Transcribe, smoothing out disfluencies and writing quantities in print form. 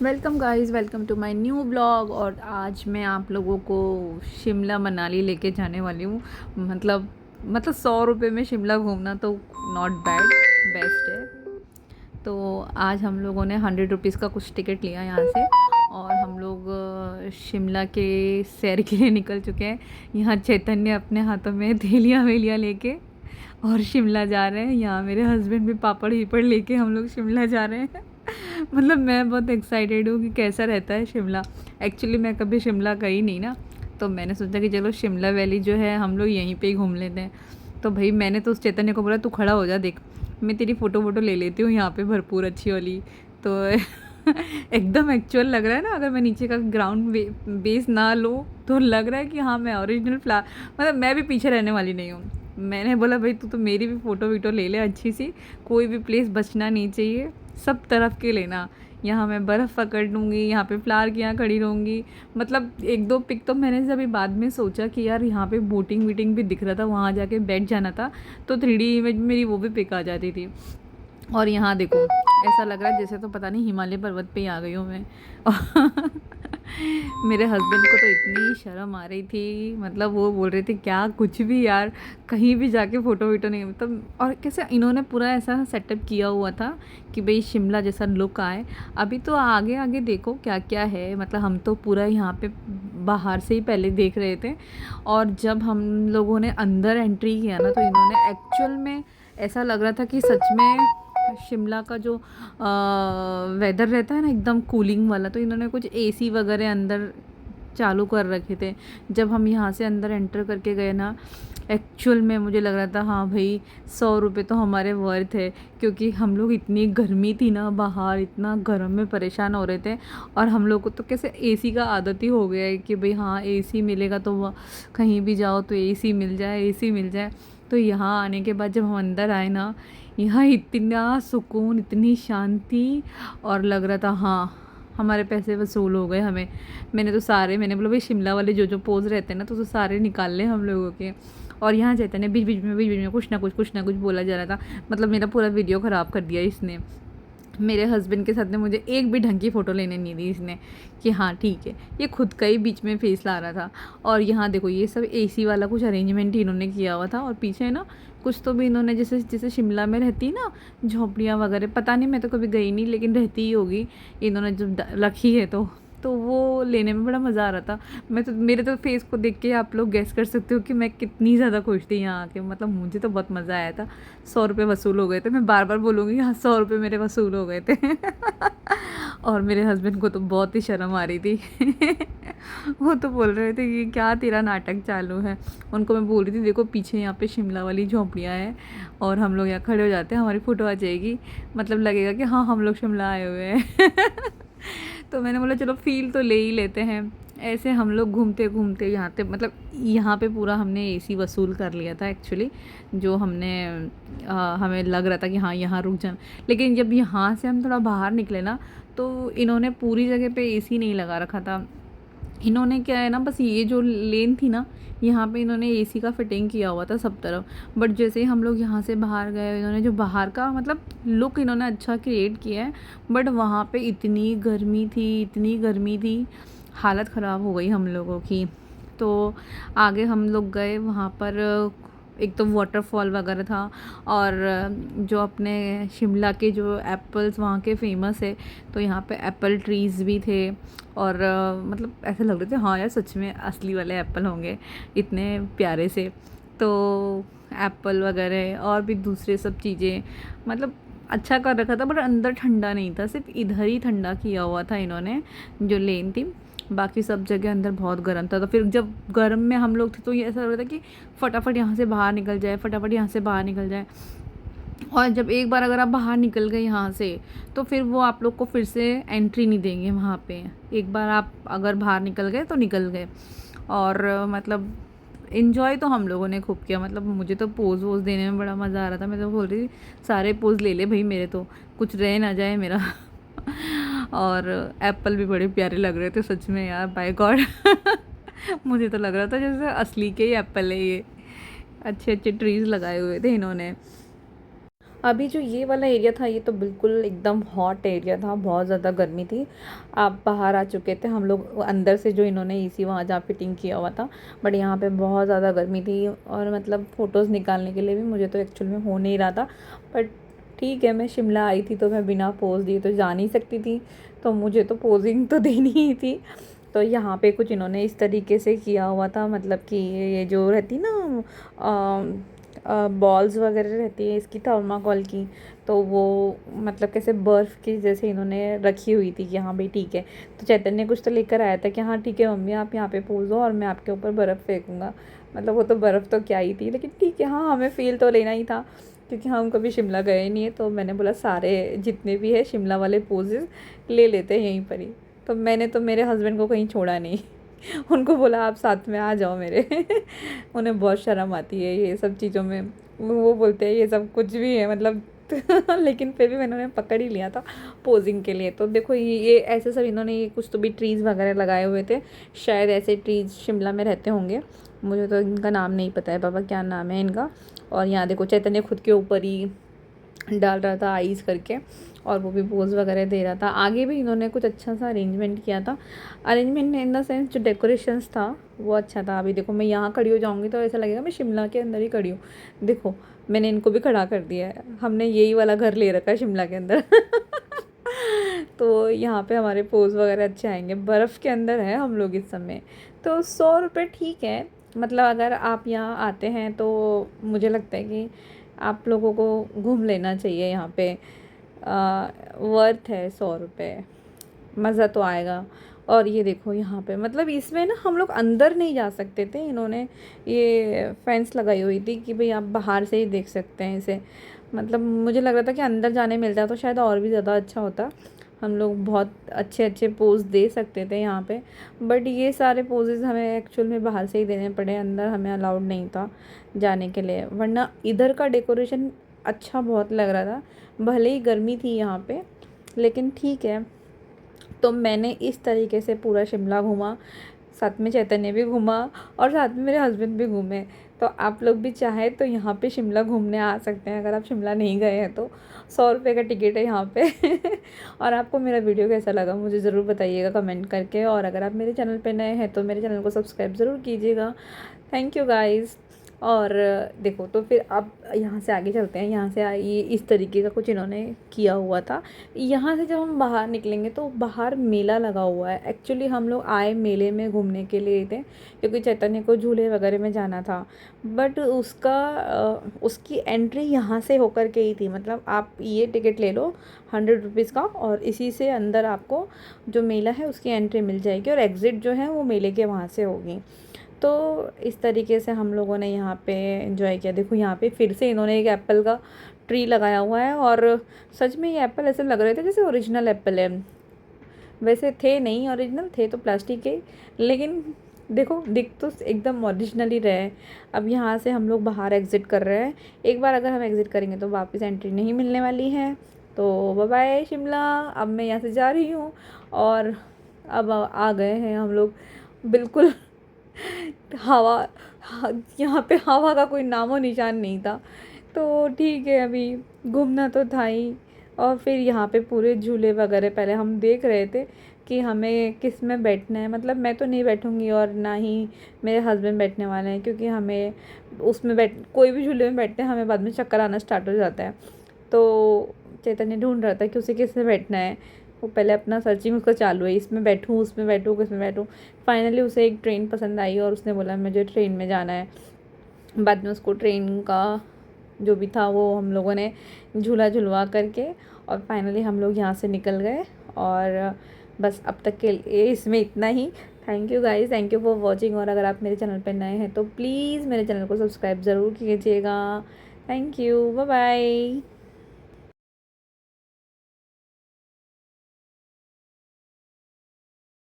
Welcome guys, welcome to my new blog. और आज मैं आप लोगों को शिमला मनाली लेके जाने वाली हूँ। मतलब 100 रुपये में शिमला घूमना तो नॉट बैड, बेस्ट है। तो आज हम लोगों ने 100 रुपीज़ का कुछ टिकट लिया यहाँ से और हम लोग शिमला के सैर के लिए निकल चुके हैं। यहाँ चैतन्य अपने हाथों में थैलियाँ वेलियाँ लेके और शिमला जा रहे हैं। यहाँ मेरे हस्बैंड भी पापड़ हीपड़ लेके हम लोग शिमला जा रहे हैं। मतलब मैं बहुत एक्साइटेड हूँ कि कैसा रहता है शिमला। एक्चुअली मैं कभी शिमला गई नहीं ना, तो मैंने सोचा कि चलो शिमला वैली जो है हम लोग यहीं पे ही घूम लेते हैं। तो भाई मैंने तो उस चैतन्य को बोला तू खड़ा हो जा, देख मैं तेरी फ़ोटो वोटो ले लेती हूँ यहाँ पे भरपूर अच्छी वाली। तो एकदम एक्चुअल लग रहा है ना, अगर मैं नीचे का ग्राउंड बेस ना लूँ तो लग रहा है कि हाँ मैं ओरिजिनल फ्ला मतलब मैं भी पीछे रहने वाली नहीं हूँ। मैंने बोला भाई तू तो मेरी भी फ़ोटो वीटो ले ले अच्छी सी, कोई भी प्लेस बचना नहीं चाहिए, सब तरफ के लेना। यहाँ मैं बर्फ़ पकड़ लूँगी, यहाँ पे फ्लावर के यहाँ खड़ी रहूँगी। मतलब एक दो पिक तो मैंने अभी बाद में सोचा कि यार यहाँ पे बोटिंग वीटिंग भी दिख रहा था, वहाँ जाके बैठ जाना था तो 3D इमेज में मेरी वो भी पिक आ जाती थी। और यहाँ देखो ऐसा लग रहा है जैसे तो पता नहीं हिमालय पर्वत पे ही आ गई हूँ मैं। मेरे हस्बैंड को तो इतनी शर्म आ रही थी, मतलब वो बोल रहे थे क्या कुछ भी यार, कहीं भी जाके फ़ोटो वीटो नहीं। मतलब और कैसे इन्होंने पूरा ऐसा सेटअप किया हुआ था कि भाई शिमला जैसा लुक आए। अभी तो आगे आगे देखो क्या क्या है, मतलब हम तो पूरा यहाँ पे बाहर से ही पहले देख रहे थे। और जब हम लोगों ने अंदर एंट्री किया ना, तो इन्होंने एक्चुअल में ऐसा लग रहा था कि सच में शिमला का जो वेदर रहता है ना एकदम कूलिंग वाला, तो इन्होंने कुछ एसी वगैरह अंदर चालू कर रखे थे। जब हम यहाँ से अंदर एंटर करके गए ना, एक्चुअल में मुझे लग रहा था हाँ भाई 100 रुपये तो हमारे वर्थ है। क्योंकि हम लोग इतनी गर्मी थी ना बाहर, इतना गर्म में परेशान हो रहे थे। और हम लोग को तो कैसे एसी का आदत ही हो गया है कि भाई हाँ एसी मिलेगा तो कहीं भी जाओ तो एसी मिल जाए, एसी मिल जाए। तो यहाँ आने के बाद जब हम अंदर आए ना, यहाँ इतना सुकून, इतनी शांति। और लग रहा था हाँ हमारे पैसे वसूल हो गए हमें। मैंने बोला भाई शिमला वाले जो जो पोज रहते हैं ना तो सारे निकाल ले हम लोगों के। और यहाँ चैतन्य बीच बीच में कुछ ना कुछ बोला जा रहा था। मतलब मेरा पूरा वीडियो ख़राब कर दिया इसने। मेरे हस्बैंड के साथ में मुझे एक भी ढंग की फ़ोटो लेने नहीं दी इसने कि हाँ ठीक है। ये खुद का ही बीच में फेस ला रहा था। और यहाँ देखो ये सब एसी वाला कुछ अरेंजमेंट ही इन्होंने किया हुआ था। और पीछे ना कुछ तो भी इन्होंने जैसे जैसे शिमला में रहती ना झोपड़ियाँ वगैरह, पता नहीं मैं तो कभी गई नहीं लेकिन रहती ही होगी इन्होंने जब रखी है तो वो लेने में बड़ा मज़ा आ रहा था। मैं तो मेरे तो फेस को देख के आप लोग गैस कर सकते हो कि मैं कितनी ज़्यादा खुश थी यहाँ आके। मतलब मुझे तो बहुत मज़ा आया था। 100 रुपये वसूल हो गए थे। मैं बार बार बोलूँगी हाँ 100 रुपये मेरे वसूल हो गए थे। और मेरे हस्बैंड को तो बहुत ही शर्म आ रही थी। वो तो बोल रहे थे कि क्या तेरा नाटक चालू है। उनको मैं बोल रही थी देखो पीछे यहाँ पे शिमला वाली झोंपड़ियाँ हैं और हम लोग यहाँ खड़े हो जाते हैं, हमारी फ़ोटो आ जाएगी, मतलब लगेगा कि हाँ हम लोग शिमला आए हुए हैं। तो मैंने बोला चलो फ़ील तो ले ही लेते हैं। ऐसे हम लोग घूमते घूमते यहाँ पे मतलब यहाँ पे पूरा हमने एसी वसूल कर लिया था एक्चुअली। जो हमें लग रहा था कि हाँ यहाँ रुक जाना। लेकिन जब यहाँ से हम थोड़ा बाहर निकले ना, तो इन्होंने पूरी जगह पे एसी नहीं लगा रखा था। इन्होंने क्या है ना, बस ये जो लेन थी ना यहाँ पे इन्होंने एसी का फिटिंग किया हुआ था सब तरफ। बट जैसे ही हम लोग यहाँ से बाहर गए, इन्होंने जो बाहर का मतलब लुक इन्होंने अच्छा क्रिएट किया है। बट वहाँ पे इतनी गर्मी थी, इतनी गर्मी थी, हालत ख़राब हो गई हम लोगों की। तो आगे हम लोग गए वहाँ पर, एक तो वाटरफॉल वगैरह था। और जो अपने शिमला के जो एप्पल्स वहाँ के फेमस है, तो यहाँ पे एप्पल ट्रीज़ भी थे। और मतलब ऐसे लग रहे थे हाँ यार सच में असली वाले एप्पल होंगे, इतने प्यारे से। तो एप्पल वगैरह और भी दूसरे सब चीज़ें, मतलब अच्छा कर रखा था। बट अंदर ठंडा नहीं था, सिर्फ इधर ही ठंडा किया हुआ था इन्होंने जो लेन थी। बाकी सब जगह अंदर बहुत गर्म था। तो फिर जब गर्म में हम लोग थे तो ये ऐसा लग रहा था कि फटाफट यहाँ से बाहर निकल जाए, फटाफट यहाँ से बाहर निकल जाए। और जब एक बार अगर आप बाहर निकल गए यहाँ से, तो फिर वो आप लोग को फिर से एंट्री नहीं देंगे वहाँ पे। एक बार आप अगर बाहर निकल गए तो निकल गए। और मतलब इन्जॉय तो हम लोगों ने खूब किया। मतलब मुझे तो पोज़ वोज़ देने में बड़ा मज़ा आ रहा था। मैं तो बोल रही थी सारे पोज़ ले ले भाई मेरे, तो कुछ रह ना जाए मेरा। और एप्पल भी बड़े प्यारे लग रहे थे सच में यार, बाय गॉड। मुझे तो लग रहा था जैसे असली के ही एप्पल है ये। अच्छे अच्छे ट्रीज़ लगाए हुए थे इन्होंने। अभी जो ये वाला एरिया था ये तो बिल्कुल एकदम हॉट एरिया था, बहुत ज़्यादा गर्मी थी। आप बाहर आ चुके थे, हम लोग अंदर से जो इन्होंने एसी वहाँ जहाँ फिटिंग किया हुआ था, बट यहाँ पे बहुत ज़्यादा गर्मी थी। और मतलब फ़ोटोज़ निकालने के लिए भी मुझे तो एक्चुअल में हो नहीं रहा था, बट ठीक है, मैं शिमला आई थी तो मैं बिना पोज़ दिए तो जा नहीं सकती थी, तो मुझे तो पोजिंग तो देनी ही थी। तो यहाँ पे कुछ इन्होंने इस तरीके से किया हुआ था, मतलब कि ये जो रहती ना बॉल्स वगैरह रहती है इसकी थर्माकोल की, तो वो मतलब कैसे बर्फ़ की जैसे इन्होंने रखी हुई थी कि हाँ भाई ठीक है। तो चैतन्य कुछ तो लेकर आया था कि हाँ ठीक है मम्मी आप यहाँ पे पोज़ दो और मैं आपके ऊपर बर्फ़ फेंकूँगा। मतलब वो तो बर्फ़ तो क्या ही थी, लेकिन ठीक है, हाँ हमें फ़ील तो लेना ही था क्योंकि हम कभी शिमला गए नहीं है। तो मैंने बोला सारे जितने भी है शिमला वाले पोजेज़ ले लेते हैं यहीं पर ही। तो मैंने तो मेरे हस्बैंड को कहीं छोड़ा नहीं उनको बोला आप साथ में आ जाओ मेरे उन्हें बहुत शर्म आती है ये सब चीज़ों में, वो बोलते हैं ये सब कुछ भी है मतलब लेकिन फिर भी मैंने उन्हें पकड़ ही लिया था पोजिंग के लिए। तो देखो ये ऐसे सब इन्होंने ये कुछ तो भी ट्रीज़ वगैरह लगाए हुए थे, शायद ऐसे ट्रीज़ शिमला में रहते होंगे, मुझे तो इनका नाम नहीं पता है, पापा क्या नाम है इनका। और यहाँ देखो चैतन्य खुद के ऊपर ही डाल रहा था आइस करके, और वो भी पोज वगैरह दे रहा था। आगे भी इन्होंने कुछ अच्छा सा अरेंजमेंट किया था, अरेंजमेंट इन द सेंस जो डेकोरेशंस था वो अच्छा था। अभी देखो मैं यहाँ खड़ी हो जाऊँगी तो ऐसा लगेगा मैं शिमला के अंदर ही खड़ी हूँ। देखो मैंने इनको भी खड़ा कर दिया है, हमने यही वाला घर ले रखा है शिमला के अंदर तो यहाँ पे हमारे पोज वगैरह अच्छे आएंगे। बर्फ़ के अंदर है हम लोग इस समय। तो 100 रुपये ठीक है, मतलब अगर आप यहाँ आते हैं तो मुझे लगता है कि आप लोगों को घूम लेना चाहिए यहाँ पे। वर्थ है 100 रुपये, मज़ा तो आएगा। और ये देखो यहाँ पे मतलब इसमें ना हम लोग अंदर नहीं जा सकते थे, इन्होंने ये फेंस लगाई हुई थी कि भाई आप बाहर से ही देख सकते हैं इसे। मतलब मुझे लग रहा था कि अंदर जाने मिलता तो शायद और भी ज़्यादा अच्छा होता, हम लोग बहुत अच्छे अच्छे पोज दे सकते थे यहाँ पे। बट ये सारे पोजेज़ हमें एक्चुअल में बाहर से ही देने पड़े, अंदर हमें अलाउड नहीं था जाने के लिए। वरना इधर का डेकोरेशन अच्छा बहुत लग रहा था, भले ही गर्मी थी यहाँ पे, लेकिन ठीक है। तो मैंने इस तरीके से पूरा शिमला घूमा, साथ में चैतन्य भी घूमा और साथ में मेरे हस्बैंड भी घूमे। तो आप लोग भी चाहे तो यहाँ पे शिमला घूमने आ सकते हैं, अगर आप शिमला नहीं गए हैं तो 100 रुपये का टिकट है यहाँ पे और आपको मेरा वीडियो कैसा लगा मुझे ज़रूर बताइएगा कमेंट करके, और अगर आप मेरे चैनल पे नए हैं तो मेरे चैनल को सब्सक्राइब ज़रूर कीजिएगा। Thank you guys. और देखो तो फिर अब यहाँ से आगे चलते हैं। यहाँ से ये इस तरीके का कुछ इन्होंने किया हुआ था। यहाँ से जब हम बाहर निकलेंगे तो बाहर मेला लगा हुआ है। एक्चुअली हम लोग आए मेले में घूमने के लिए थे क्योंकि चैतन्य को झूले वगैरह में जाना था, बट उसकी एंट्री यहाँ से होकर के ही थी। मतलब आप ये टिकट ले लो 100 रुपीज़ का, और इसी से अंदर आपको जो मेला है उसकी एंट्री मिल जाएगी, और एग्ज़िट जो है वो मेले के वहाँ से होगी। तो इस तरीके से हम लोगों ने यहाँ पे एंजॉय किया। देखो यहाँ पे फिर से इन्होंने एक एप्पल का ट्री लगाया हुआ है, और सच में ये एप्पल ऐसे लग रहे थे जैसे ओरिजिनल एप्पल है। वैसे थे नहीं ओरिजिनल, थे तो प्लास्टिक के, लेकिन देखो दिख तो एकदम ओरिजिनल ही रहे। अब यहाँ से हम लोग बाहर एग्ज़िट कर रहे हैं। एक बार अगर हम एग्ज़िट करेंगे तो वापस एंट्री नहीं मिलने वाली है। तो बाय बाय शिमला, अब मैं यहाँ से जा रही हूँ। और अब आ गए हैं हम लोग बिल्कुल हवा, यहाँ पे हवा का कोई नामो निशान नहीं था। तो ठीक है, अभी घूमना तो था ही। और फिर यहाँ पे पूरे झूले वगैरह पहले हम देख रहे थे कि हमें किस में बैठना है। मतलब मैं तो नहीं बैठूँगी और ना ही मेरे हस्बैंड बैठने वाले हैं, क्योंकि हमें उसमें कोई भी झूले में बैठते हैं हमें बाद में चक्कर आना स्टार्ट हो जाता है। तो चैतन्य ढूंढ रहा था कि उसे किस में बैठना है, वो पहले अपना सर्चिंग उसका चालू है, इसमें बैठूँ उसमें बैठूँ किस में बैठूँ। फाइनली उसे एक ट्रेन पसंद आई और उसने बोला मुझे ट्रेन में जाना है। बाद में उसको ट्रेन का जो भी था वो हम लोगों ने झूला झुलवा करके, और फाइनली हम लोग यहाँ से निकल गए। और बस अब तक के लिए इसमें इतना ही। Thank you guys, thank you for watching. और अगर आप मेरे चैनल पर नए हैं तो प्लीज़ मेरे चैनल को सब्सक्राइब ज़रूर कीजिएगा। Thank you, bye bye.